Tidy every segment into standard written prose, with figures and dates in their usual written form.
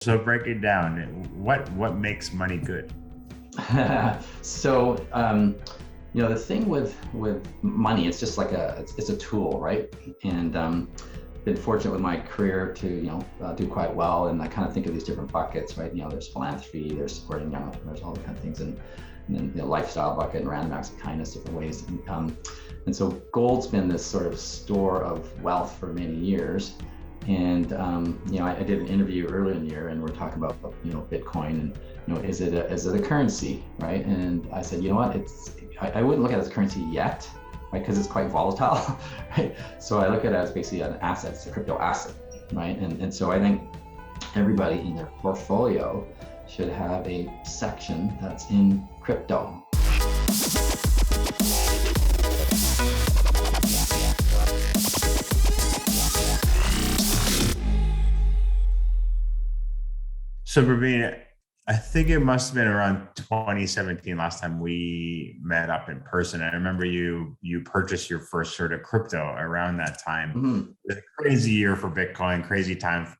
So break it down. What makes money good? so the thing with money, it's just like it's a tool, right? And been fortunate with my career to do quite well, and I kind of think of these different buckets, right? There's philanthropy, there's supporting young entrepreneurs, all the kind of things, and then the lifestyle bucket and random acts of kindness, different ways. And so gold's been this sort of store of wealth for many years. And I did an interview earlier in the year, and we're talking about Bitcoin, and is it a currency, right? And I said, you know what, I wouldn't look at it as a currency yet, right? Because it's quite volatile, right? So I look at it as basically an asset, it's a crypto asset, right? And so I think everybody in their portfolio should have a section that's in crypto. So Praveen, I think it must have been around 2017 last time we met up in person. I remember you purchased your first sort of crypto around that time. Mm-hmm. It was a crazy year for Bitcoin, crazy time for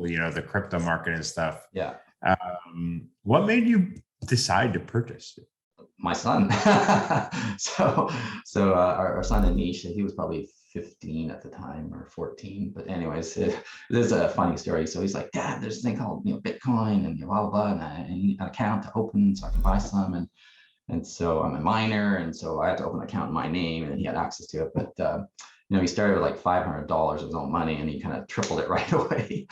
the crypto market and stuff. Yeah. What made you decide to purchase? My son. so our son Anish, he was probably 15 at the time or 14. But anyways, this is a funny story. So he's like, Dad, there's a thing called Bitcoin and blah blah blah, and I need an account to open so I can buy some. And so I'm a minor, and so I had to open an account in my name, and he had access to it. But he started with like $500 of his own money, and he kind of tripled it right away.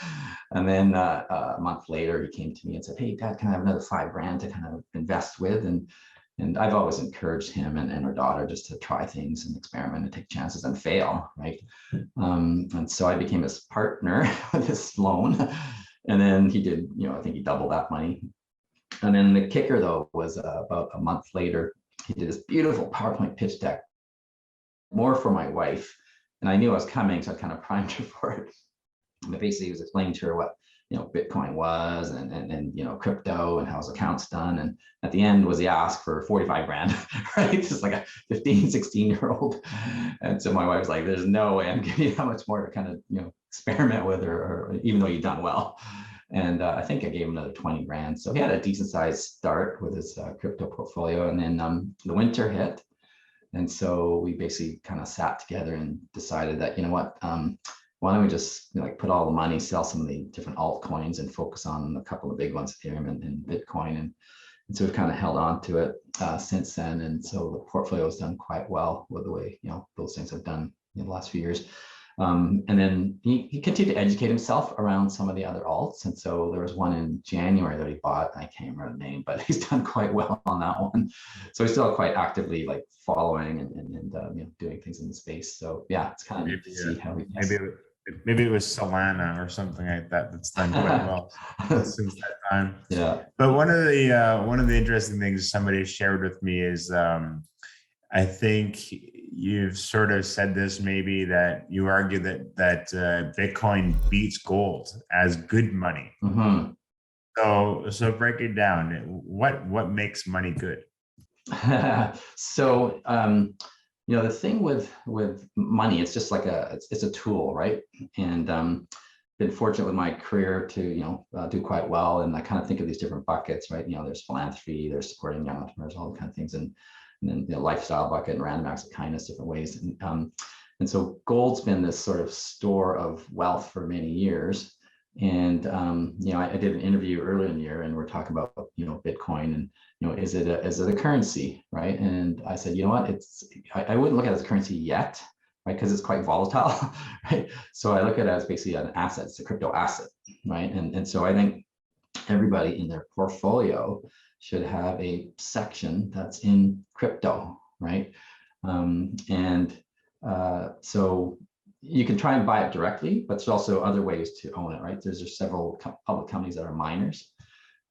And then a month later, he came to me and said, Hey, Dad, can I have another $5,000 to kind of invest with? And I've always encouraged him and our daughter just to try things and experiment and take chances and fail, right? And so I became his partner with this loan. And then he did, I think he doubled that money. And then the kicker, though, was about a month later, he did this beautiful PowerPoint pitch deck, more for my wife. And I knew I was coming, so I kind of primed her for it. But basically, he was explaining to her what Bitcoin was and crypto and how his account's done. And at the end was the ask for 45 grand, right? Just like a 15, 16-year-old. And so my wife was like, there's no way I'm giving you that much more to kind of, experiment with, or even though you've done well. And I think I gave him another 20 grand. So he had a decent sized start with his crypto portfolio. And then the winter hit. And so we basically kind of sat together and decided that, why don't we just put all the money, sell some of the different altcoins, and focus on a couple of big ones, Ethereum and Bitcoin. And so we've kind of held on to it since then. And so the portfolio has done quite well with the way, those things have done in the last few years. And then he continued to educate himself around some of the other alts. And so there was one in January that he bought. I can't remember the name, but he's done quite well on that one. So he's still quite actively following and doing things in the space. So yeah, it's kind of neat to see how he Maybe it was Solana or something like that that's done quite well since that time. Yeah. But one of the interesting things somebody shared with me is I think you've sort of said this, maybe, that you argue that Bitcoin beats gold as good money. Mm-hmm. So break it down. What makes money good? So the thing with money, it's just like it's a tool, right? And been fortunate with my career to do quite well, and I kind of think of these different buckets, right? There's philanthropy, there's supporting young entrepreneurs, all the kind of things, and then the lifestyle bucket and random acts of kindness, different ways. And so gold's been this sort of store of wealth for many years. And I did an interview earlier in the year, and we're talking about Bitcoin, and is it a currency, right? And I said, you know what, I wouldn't look at it as a currency yet, right? Because it's quite volatile, right? So I look at it as basically an asset, it's a crypto asset, right? And so I think everybody in their portfolio should have a section that's in crypto, right? So you can try and buy it directly, but there's also other ways to own it, right? There's several public companies that are miners.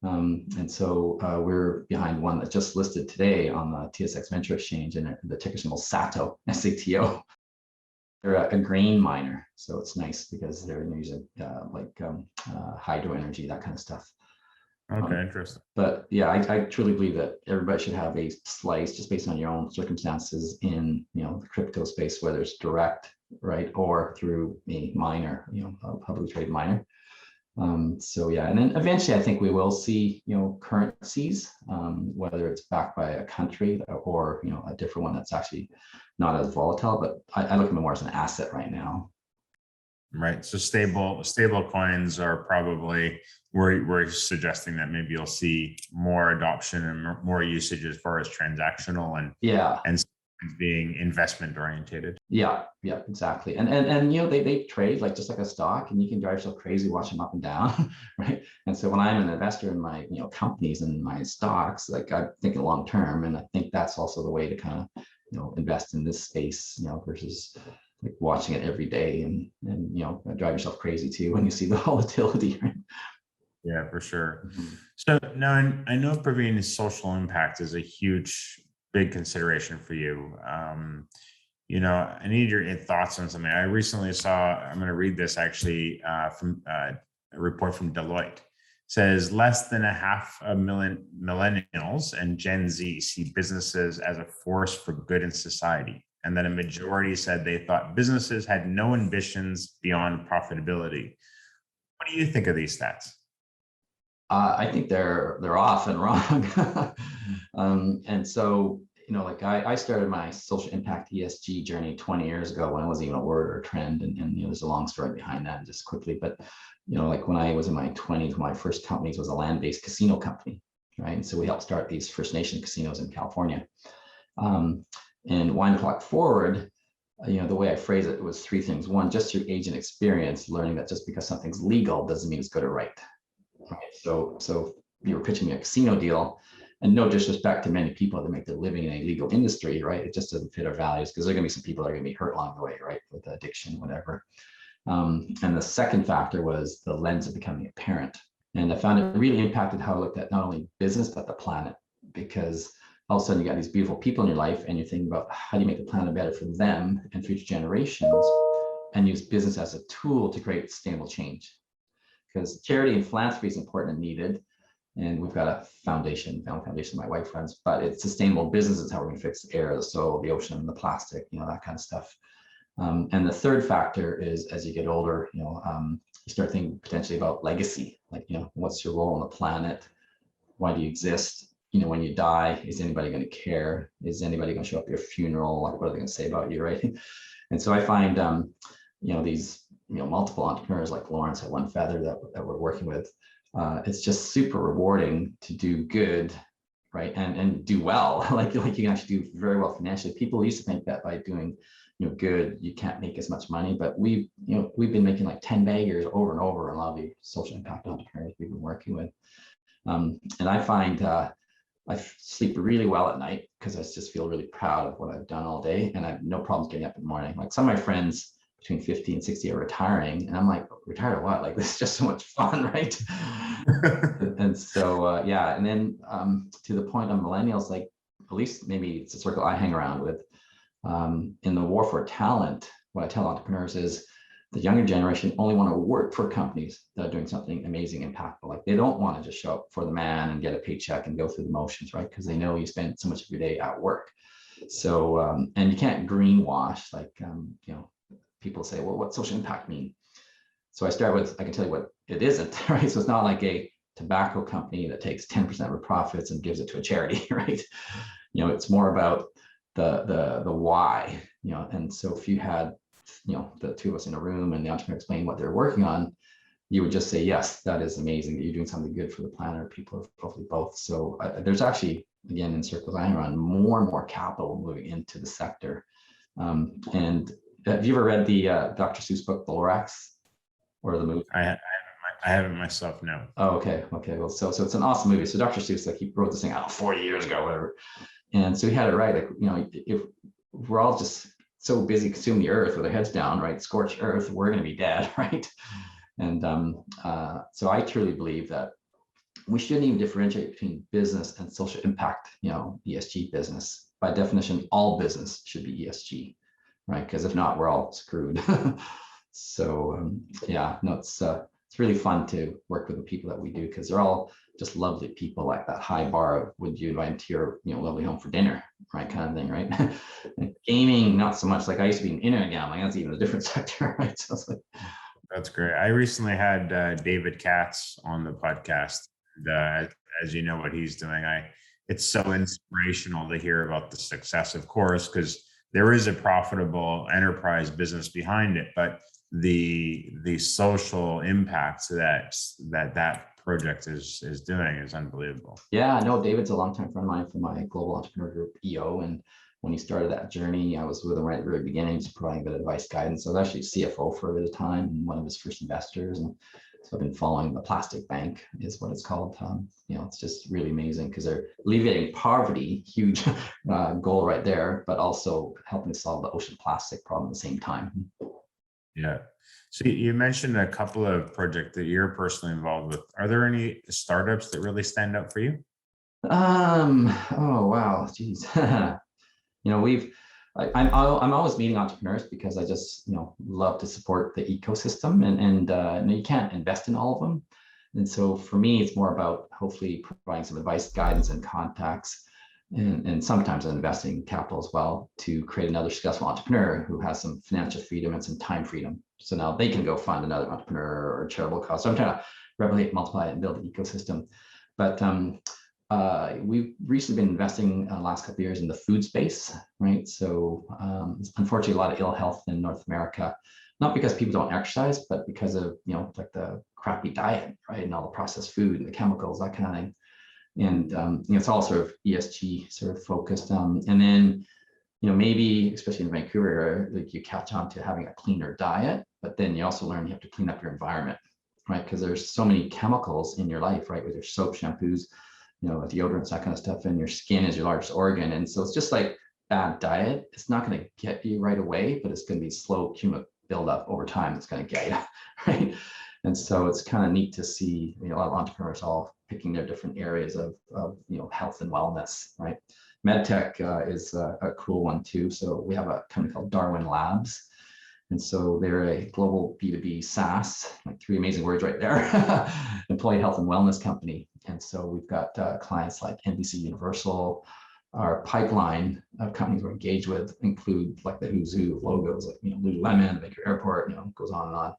And so we're behind one that just listed today on the TSX Venture Exchange, and the ticker symbol SATO, S-A-T-O. They're a grain miner, so it's nice because they're using hydro energy, that kind of stuff. Okay, interesting. But yeah, I truly believe that everybody should have a slice, just based on your own circumstances, in the crypto space, whether it's direct, right, or through a miner, a publicly traded miner. So yeah, and then eventually I think we will see, currencies, whether it's backed by a country or, a different one that's actually not as volatile, but I look at it more as an asset right now. Right. So stable coins are probably, we're suggesting that maybe you'll see more adoption and more usage as far as transactional Yeah. and being investment orientated. Yeah, exactly. And they trade like just like a stock, and you can drive yourself crazy watching them up and down, right? And so when I'm an investor in my companies and my stocks, like I'm thinking long term, and I think that's also the way to kind of invest in this space, versus like watching it every day and drive yourself crazy too when you see the volatility. Right? Yeah, for sure. So now I know, Praveen, social impact is a big consideration for you. I need your thoughts on something. I recently saw, I'm going to read this actually from a report from Deloitte. It says less than 500,000 millennials and Gen Z see businesses as a force for good in society. And then a majority said they thought businesses had no ambitions beyond profitability. What do you think of these stats? I think they're off and wrong. And so, like I started my social impact ESG journey 20 years ago when it wasn't even a word or a trend. And there's a long story behind that just quickly. But, like when I was in my 20s, my first company was a land-based casino company, right? And so we helped start these First Nation casinos in California. And wind the clock forward, the way I phrase it was three things. One, just through agent experience, learning that just because something's legal doesn't mean it's good or right. Right. So you were pitching me a casino deal, and no disrespect to many people that make their living in a legal industry, right? It just doesn't fit our values because there are going to be some people that are going to be hurt along the way, right? With addiction, whatever. And the second factor was the lens of becoming a parent. And I found it really impacted how I looked at not only business, but the planet, because all of a sudden you got these beautiful people in your life and you're thinking about how do you make the planet better for them and future generations, and use business as a tool to create sustainable change. Because charity and philanthropy is important and needed. And we've got a family foundation my wife runs, but it's sustainable business is how we're going to fix the air, the soil, the ocean, the plastic, that kind of stuff. And the third factor is as you get older, you start thinking potentially about legacy, like, what's your role on the planet? Why do you exist? When you die, is anybody going to care? Is anybody going to show up at your funeral? Like, what are they going to say about you, right? And so I find, these multiple entrepreneurs like Lawrence at One Feather that we're working with, it's just super rewarding to do good, right, and do well. like you can actually do very well financially. People used to think that by doing good you can't make as much money, but we've been making like 10 baggers over and over in a lot of the social impact entrepreneurs we've been working with. And I find I sleep really well at night because I just feel really proud of what I've done all day, and I have no problems getting up in the morning. Like some of my friends between 50 and 60 are retiring, and I'm like, retired or what? Like, this is just so much fun, right? And so yeah, and then to the point on millennials, like at least maybe it's a circle I hang around with. In the war for talent, what I tell entrepreneurs is the younger generation only want to work for companies that are doing something amazing, impactful. Like they don't want to just show up for the man and get a paycheck and go through the motions, right? Because they know you spend so much of your day at work. So and you can't greenwash, like people say, well, what's social impact mean? So I start with, I can tell you what it isn't, right? So it's not like a tobacco company that takes 10% of profits and gives it to a charity, right? It's more about the why, and so if you had, the two of us in a room and the entrepreneur explain what they're working on, you would just say, yes, that is amazing that you're doing something good for the planet, or people, or hopefully both. So there's actually, again, in circles I run, more and more capital moving into the sector. And have you ever read the Dr. Seuss book, The Lorax, or the movie? I haven't myself, no. Oh, okay. Well, so it's an awesome movie. So Dr. Seuss, like, he wrote this thing 40 years ago, whatever. And so he had it right. Like, if we're all just so busy consuming the earth with our heads down, right? Scorched earth, we're going to be dead, right? And so I truly believe that we shouldn't even differentiate between business and social impact, ESG business. By definition, all business should be ESG, right? Because if not, we're all screwed. So yeah, no, it's really fun to work with the people that we do, because they're all just lovely people, like that high bar of, would you invite them to your lovely home for dinner, right, kind of thing, right? Gaming, not so much. Like I used to be an internet gambling, that's even a different sector, right? So it's like, That's great. I recently had David Katz on the podcast. And, as you know, what he's doing, it's so inspirational to hear about the success, of course, because there is a profitable enterprise business behind it, but the social impact that project is doing is unbelievable. Yeah, no, David's a longtime friend of mine from my global entrepreneur group, EO. And when he started that journey, I was with him right at the very beginning, just providing a bit of advice, guidance. I was actually CFO for a bit of time and one of his first investors. And so I've been following the plastic bank is what it's called. It's just really amazing because they're alleviating poverty, huge goal right there, but also helping solve the ocean plastic problem at the same time. Yeah. So you mentioned a couple of projects that you're personally involved with. Are there any startups that really stand out for you? Oh wow, geez. I'm always meeting entrepreneurs because I just love to support the ecosystem, and you can't invest in all of them. And so for me, it's more about hopefully providing some advice, guidance, and contacts, and sometimes investing capital as well to create another successful entrepreneur who has some financial freedom and some time freedom. So now they can go find another entrepreneur or charitable cause. So I'm trying to replicate, multiply, and build an ecosystem. But we've recently been investing last couple of years in the food space, right? So unfortunately, a lot of ill health in North America, not because people don't exercise, but because of like the crappy diet, right, and all the processed food and the chemicals, that kind of thing. And it's all sort of ESG sort of focused. And then maybe especially in Vancouver area, like you catch on to having a cleaner diet, but then you also learn you have to clean up your environment, right? Because there's so many chemicals in your life, right? With your soap, shampoos, deodorants, that kind of stuff, and your skin is your largest organ. And so it's just like bad diet. It's not going to get you right away, but it's going to be slow cumulative buildup over time. It's going to get you, right? And so it's kind of neat to see a lot of entrepreneurs all picking their different areas of health and wellness, right? MedTech is a cool one too. So we have a company called Darwin Labs. And so they're a global B2B SaaS, like three amazing words right there, employee health and wellness company. And so we've got clients like NBC Universal. Our pipeline of companies we're engaged with include like the who's who of logos, like Lululemon, Vancouver Airport, goes on and on.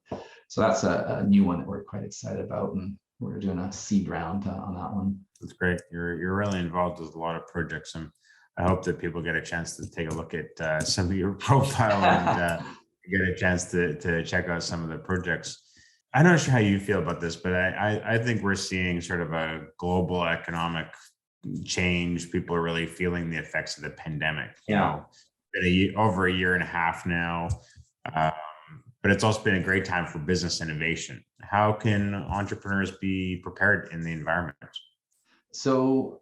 So that's a new one that we're quite excited about, and we're doing a seed round on that one. That's great. You're really involved with a lot of projects, and I hope that people get a chance to take a look at some of your profile and get a chance to check out some of the projects. I'm not sure how you feel about this, but I think we're seeing sort of a global economic change. People are really feeling the effects of the pandemic. Been over a year and a half now, but it's also been a great time for business innovation. How can entrepreneurs be prepared in the environment? So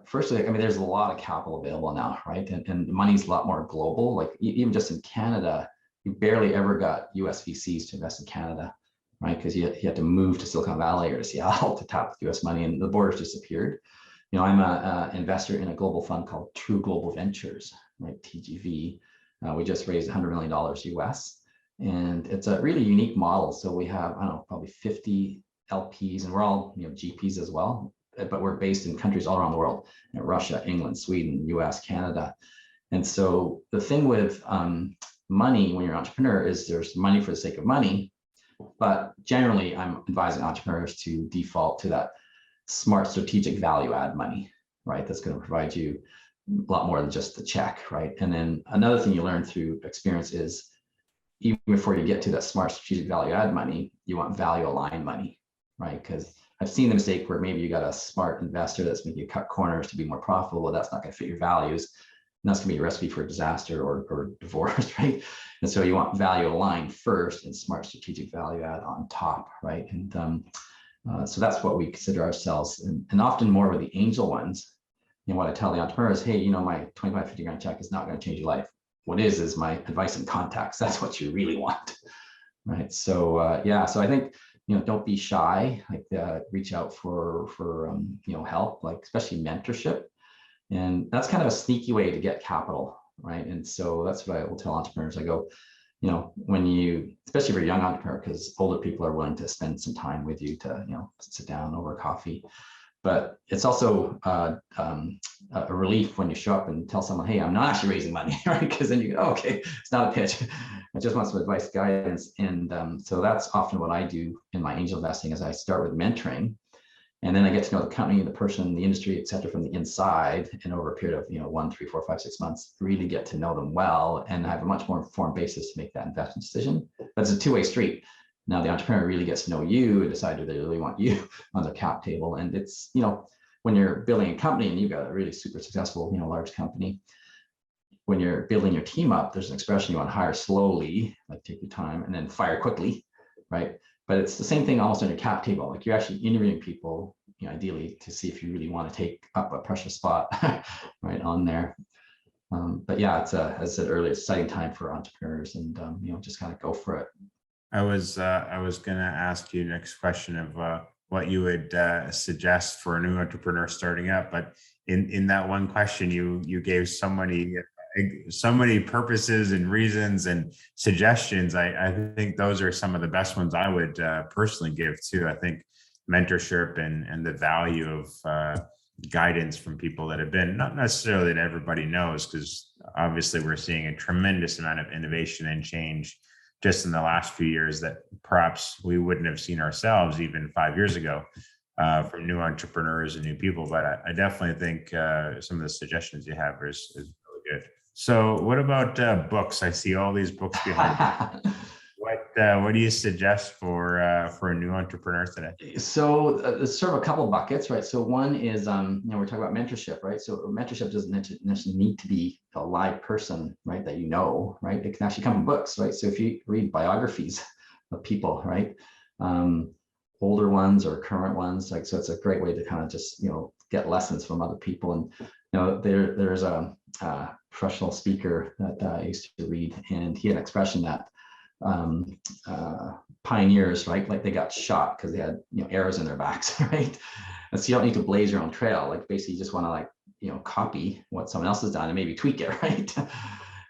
firstly, there's a lot of capital available now, right? And money's a lot more global. Like even just in Canada, you barely ever got US VCs to invest in Canada, right? Because you had to move to Silicon Valley or to Seattle to tap US money, and the borders disappeared. I'm an investor in a global fund called True Global Ventures, right? TGV. We just raised $100 million US, and it's a really unique model. So we have, probably 50 LPs, and we're all GPs as well, but we're based in countries all around the world, Russia, England, Sweden, US, Canada. And so the thing with money when you're an entrepreneur is there's money for the sake of money, but generally I'm advising entrepreneurs to default to that smart strategic value add money, right? That's going to provide you a lot more than just the check, right? And then another thing you learn through experience is even before you get to that smart strategic value add money, you want value aligned money, right? Because I've seen the mistake where maybe you got a smart investor that's making you cut corners to be more profitable. That's not going to fit your values. And that's going to be a recipe for disaster or divorce, right? And so you want value aligned first and smart strategic value add on top, right? And so that's what we consider ourselves. And often more with the angel ones, what I tell the entrepreneurs, hey, my 25, 50 grand check is not going to change your life. What is my advice and contacts. That's what you really want, right? So so I think, don't be shy, like reach out for help, like especially mentorship. And that's kind of a sneaky way to get capital, right? And so that's what I will tell entrepreneurs. I go, when you, especially if you're a young entrepreneur, because older people are willing to spend some time with you to, sit down over coffee. but it's also a relief when you show up and tell someone, hey, I'm not actually raising money, right? Because then you go, oh, okay, it's not a pitch. I just want some advice, guidance. And so that's often what I do in my angel investing is I start with mentoring. And then I get to know the company, the person, the industry, et cetera, from the inside. And over a period of 1, 3, 4, 5, 6 months, really get to know them well and have a much more informed basis to make that investment decision. But it's a two-way street. Now the entrepreneur really gets to know you and decide if they really want you on their cap table. And it's, when you're building a company and you've got a really super successful, large company, when you're building your team up, there's an expression you want to hire slowly, like take your time, and then fire quickly, right? But it's the same thing almost on your cap table. Like you're actually interviewing people, ideally to see if you really want to take up a precious spot right on there. But yeah, it's as I said earlier, exciting time for entrepreneurs, and just kind of go for it. I was going to ask you next question of what you would suggest for a new entrepreneur starting up, but in that one question, you gave so many purposes and reasons and suggestions. I think those are some of the best ones I would personally give too. I think mentorship and the value of guidance from people that have been, not necessarily that everybody knows, because obviously we're seeing a tremendous amount of innovation and change just in the last few years that perhaps we wouldn't have seen ourselves even 5 years ago from new entrepreneurs and new people. But I definitely think some of the suggestions you have is really good. So what about books? I see all these books behind you. What do you suggest for a new entrepreneur today? So there's sort of a couple of buckets, right? So one is, we're talking about mentorship, right? So mentorship doesn't necessarily need to be a live person, right? That right? It can actually come from books, right? So if you read biographies of people, right? Older ones or current ones, so it's a great way to kind of just, get lessons from other people. And, there's a professional speaker that I used to read, and he had an expression that pioneers, right? Like they got shot because they had, arrows in their backs, right? And so you don't need to blaze your own trail. Like basically you just want to copy what someone else has done and maybe tweak it, right?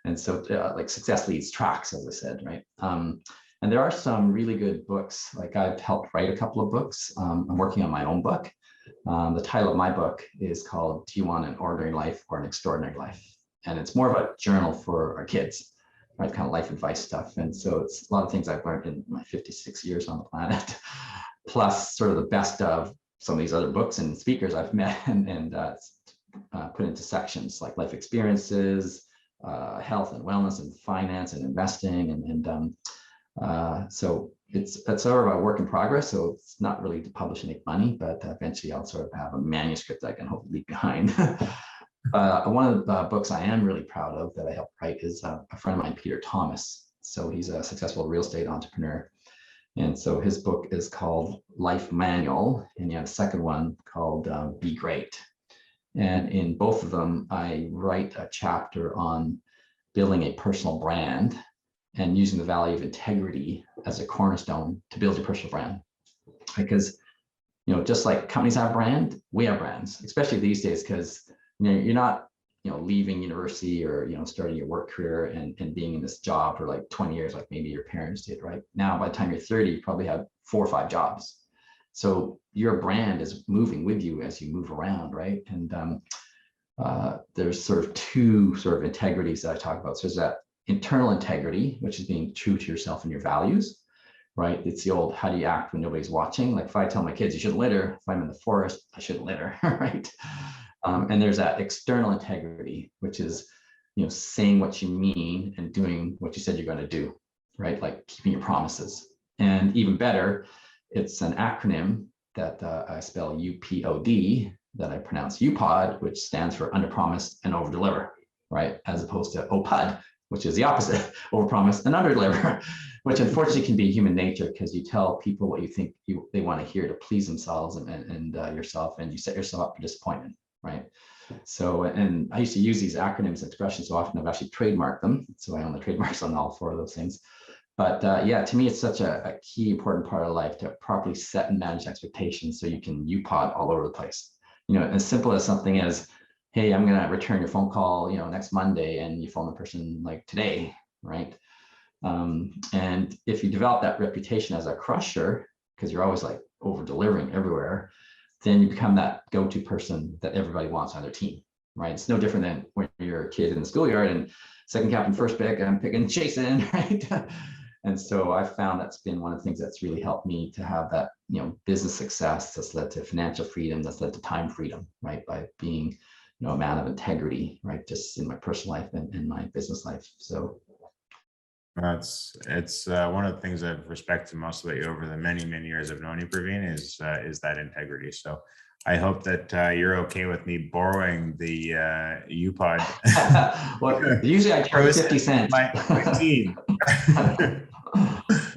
And so like success leads tracks, as I said, right? And there are some really good books. Like I've helped write a couple of books. I'm working on my own book. The title of my book is called Do You Want an Ordinary Life or an Extraordinary Life? And it's more of a journal for our kids, right? Kind of life advice stuff. And so it's a lot of things I've learned in my 56 years on the planet, plus sort of the best of some of these other books and speakers I've met and put into sections like life experiences, health and wellness and finance and investing. So it's sort of a work in progress. So it's not really to publish and make money, but eventually I'll sort of have a manuscript that I can hopefully leave behind. One of the books I am really proud of that I helped write is a friend of mine, Peter Thomas. So he's a successful real estate entrepreneur. And so his book is called Life Manual, and you have a second one called Be Great. And in both of them, I write a chapter on building a personal brand and using the value of integrity as a cornerstone to build your personal brand. Because, just like companies have brand, we have brands, especially these days, because you're not, leaving university or, starting your work career and being in this job for like 20 years, like maybe your parents did, right? Now, by the time you're 30, you probably have 4 or 5 jobs. So your brand is moving with you as you move around, right? And there's sort of 2 sort of integrities that I talk about. So there's that internal integrity, which is being true to yourself and your values, right? It's the old, how do you act when nobody's watching? Like if I tell my kids, you shouldn't litter, if I'm in the forest, I shouldn't litter, right? And there's that external integrity, which is, saying what you mean and doing what you said you're going to do, right? Like keeping your promises. And even better, it's an acronym that I spell UPOD, that I pronounce UPOD, which stands for under promise and over deliver, right? As opposed to OPUD, which is the opposite, over promise and under deliver, which unfortunately can be human nature, because you tell people what you think they want to hear to please themselves and yourself, and you set yourself up for disappointment. Right. So, and I used to use these acronyms and expressions so often I've actually trademarked them. So I own the trademarks on all 4 of those things. But yeah, to me, it's such a key important part of life to properly set and manage expectations so you can UPOD all over the place. As simple as something as, hey, I'm going to return your phone call, next Monday, and you phone the person like today, right? And if you develop that reputation as a crusher, because you're always like over delivering everywhere, then you become that go-to person that everybody wants on their team, right? It's no different than when you're a kid in the schoolyard and second captain, first pick, I'm picking Jason, right? And so I found that's been one of the things that's really helped me to have that, business success that's led to financial freedom, that's led to time freedom, right? By being, a man of integrity, right? Just in my personal life and in my business life. So it's one of the things I've respected most about you over the many years I've known you, Praveen, is that integrity. So I hope that you're okay with me borrowing the UPod. Well, usually I charge 50 cents. My team.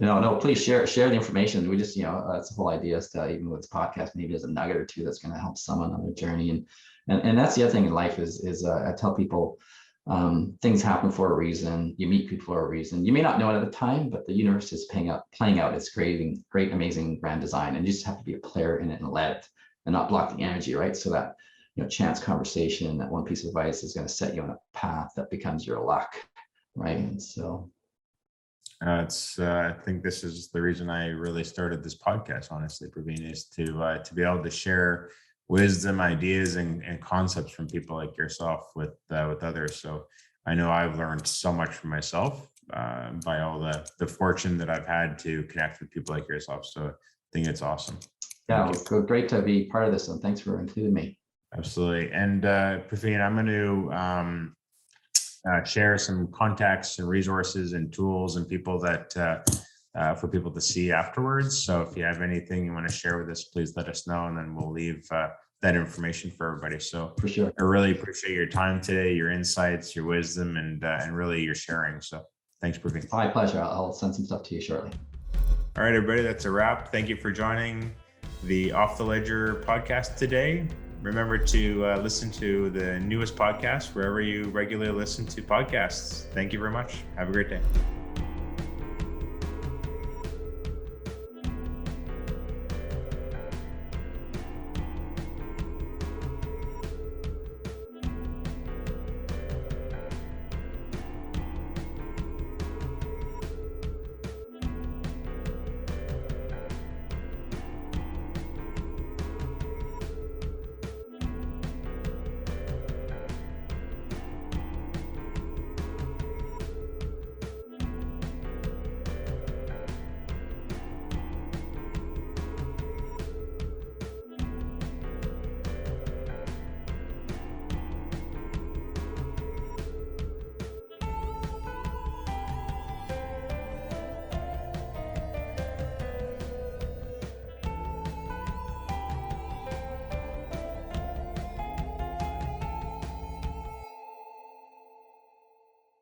No, please share the information. We just, that's the whole idea, is to, even with this podcast, maybe there's a nugget or two that's going to help someone on their journey. And that's the other thing in life is I tell people, things happen for a reason. You meet people for a reason. You may not know it at the time, but the universe is playing out its great, amazing grand design. And you just have to be a player in it and let it, and not block the energy, right? So that, chance conversation, that one piece of advice is going to set you on a path that becomes your luck, right? And so I think this is the reason I really started this podcast, honestly, Praveen, is to be able to share wisdom, ideas, and concepts from people like yourself with others. So I know I've learned so much from myself by all the fortune that I've had to connect with people like yourself. So I think it's awesome. Yeah, it's great to be part of this, and thanks for including me. Absolutely. And Praveen, I'm going to share some contacts and resources and tools and people that for people to see afterwards. So if you have anything you want to share with us, please let us know, and then we'll leave that information for everybody. So for sure, I really appreciate your time today, your insights, your wisdom, and really your sharing. So thanks, Praveen. My pleasure. I'll send some stuff to you shortly. All right, everybody, that's a wrap. Thank you for joining the Off the Ledger podcast today. Remember to listen to the newest podcast wherever you regularly listen to podcasts. Thank you very much. Have a great day.